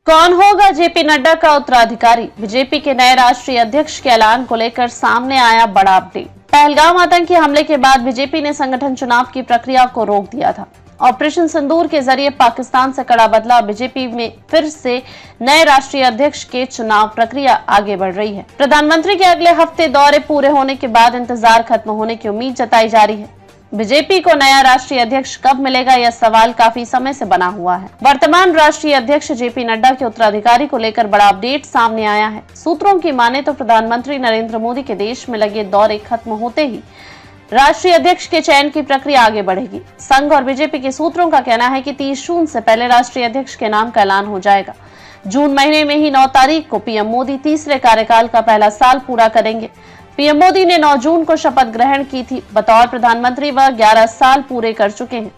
कौन होगा जेपी नड्डा का उत्तराधिकारी? बीजेपी के नए राष्ट्रीय अध्यक्ष के ऐलान को लेकर सामने आया बड़ा अपडेट। पहलगाम आतंकी हमले के बाद बीजेपी ने संगठन चुनाव की प्रक्रिया को रोक दिया था। ऑपरेशन सिंदूर के जरिए पाकिस्तान से कड़ा बदला बीजेपी में फिर से नए राष्ट्रीय अध्यक्ष के चुनाव प्रक्रिया आगे बढ़ रही है। प्रधानमंत्री के अगले हफ्ते दौरे पूरे होने के बाद इंतजार खत्म होने की उम्मीद जताई जा रही है। बीजेपी को नया राष्ट्रीय अध्यक्ष कब मिलेगा, यह सवाल काफी समय से बना हुआ है। वर्तमान राष्ट्रीय अध्यक्ष जेपी नड्डा के उत्तराधिकारी को लेकर बड़ा अपडेट सामने आया है। सूत्रों की माने तो प्रधानमंत्री नरेंद्र मोदी के देश में लगे दौरे खत्म होते ही राष्ट्रीय अध्यक्ष के चयन की प्रक्रिया आगे बढ़ेगी। संघ और बीजेपी के सूत्रों का कहना है कि 30 जून से पहले राष्ट्रीय अध्यक्ष के नाम का ऐलान हो जाएगा। जून महीने में ही 9 तारीख को पीएम मोदी तीसरे कार्यकाल का पहला साल पूरा करेंगे। पीएम मोदी ने 9 जून को शपथ ग्रहण की थी। बतौर प्रधानमंत्री वह 11 साल पूरे कर चुके हैं।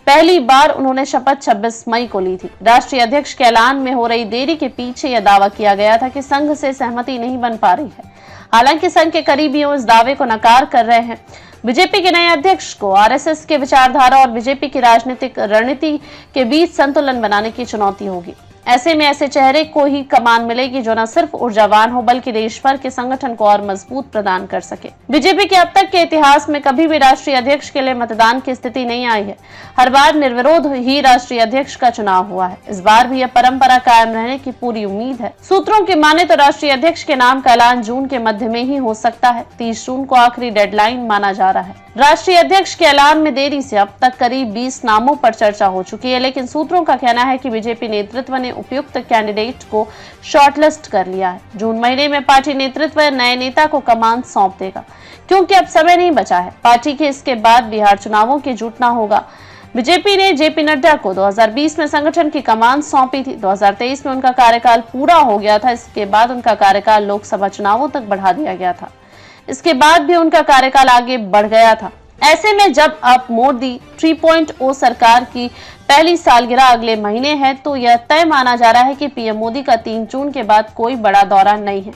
पहली बार उन्होंने शपथ 26 मई को ली थी। राष्ट्रीय अध्यक्ष के ऐलान में हो रही देरी के पीछे यह दावा किया गया था कि संघ से सहमति नहीं बन पा रही है। हालांकि संघ के करीबियों इस दावे को नकार कर रहे हैं। बीजेपी के नए अध्यक्ष को आरएसएस के विचारधारा और बीजेपी की राजनीतिक रणनीति के बीच संतुलन बनाने की चुनौती होगी। ऐसे में ऐसे चेहरे को ही कमान मिलेगी जो न सिर्फ ऊर्जावान हो बल्कि देश भर के संगठन को और मजबूत प्रदान कर सके। बीजेपी के अब तक के इतिहास में कभी भी राष्ट्रीय अध्यक्ष के लिए मतदान की स्थिति नहीं आई है। हर बार निर्विरोध ही राष्ट्रीय अध्यक्ष का चुनाव हुआ है। इस बार भी यह परंपरा कायम रहने की पूरी उम्मीद है। सूत्रों की माने तो राष्ट्रीय अध्यक्ष के नाम का ऐलान जून के मध्य में ही हो सकता है। 30 जून को आखिरी डेडलाइन माना जा रहा है। राष्ट्रीय अध्यक्ष के ऐलान में देरी से अब तक करीब 20 नामों पर चर्चा हो चुकी है, लेकिन सूत्रों का कहना है कि बीजेपी नेतृत्व ने उपयुक्त कैंडिडेट को शॉर्टलिस्ट कर लिया है। जून महीने में पार्टी नेतृत्व नए नेता को कमान सौंप देगा, क्योंकि अब समय नहीं बचा है। पार्टी के इसके बाद बिहार चुनावों की जुटना होगा। बीजेपी ने जेपी नड्डा को 2020 में संगठन की कमान सौंपी थी। 2023 में उनका कार्यकाल पूरा हो गया था। इसके बाद उनका कार्यकाल लोकसभा चुनावों तक बढ़ा दिया गया था। इसके बाद भी उनका कार्यकाल आगे बढ़ गया था। ऐसे में जब अब मोदी 3.0 सरकार की पहली सालगिरह अगले महीने है, तो यह तय माना जा रहा है कि पीएम मोदी का 3 जून के बाद कोई बड़ा दौरा नहीं है।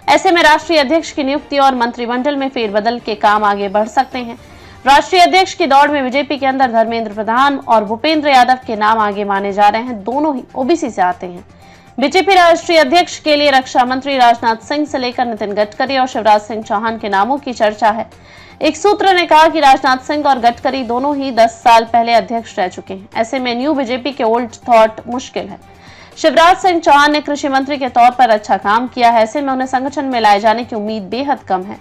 ऐसे में राष्ट्रीय अध्यक्ष की नियुक्ति और मंत्रिमंडल में फेरबदल के काम आगे बढ़ सकते हैं। राष्ट्रीय अध्यक्ष की दौड़ में बीजेपी के अंदर धर्मेंद्र प्रधान और भूपेंद्र यादव के नाम आगे माने जा रहे हैं। दोनों ही ओबीसी से आते हैं। बीजेपी राष्ट्रीय अध्यक्ष के लिए रक्षा मंत्री राजनाथ सिंह से लेकर नितिन गडकरी और शिवराज सिंह चौहान के नामों की चर्चा है। एक सूत्र ने कहा कि राजनाथ सिंह और गडकरी दोनों ही 10 साल पहले अध्यक्ष रह चुके हैं। ऐसे में न्यू बीजेपी के ओल्ड थॉट मुश्किल है। शिवराज सिंह चौहान ने कृषि मंत्री के तौर पर अच्छा काम किया है। ऐसे में उन्हें संगठन में लाए जाने की उम्मीद बेहद कम है।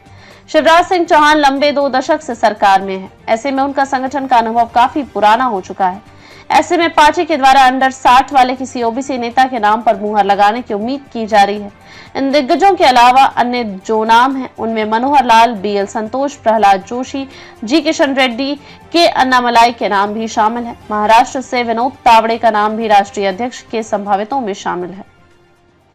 शिवराज सिंह चौहान लंबे 2 दशक से सरकार में है। ऐसे में उनका संगठन का अनुभव काफी पुराना हो चुका है। ऐसे में पार्टी के द्वारा अंडर 60 वाले किसी ओबीसी नेता के नाम पर मुहर लगाने की उम्मीद की जा रही है। इन दिग्गजों के अलावा अन्य जो नाम हैं, उनमें मनोहर लाल, बीएल संतोष, प्रहलाद जोशी, जी किशन रेड्डी, के अन्नामलाई के नाम भी शामिल है। महाराष्ट्र से विनोद तावड़े का नाम भी राष्ट्रीय अध्यक्ष के संभावितों में शामिल है।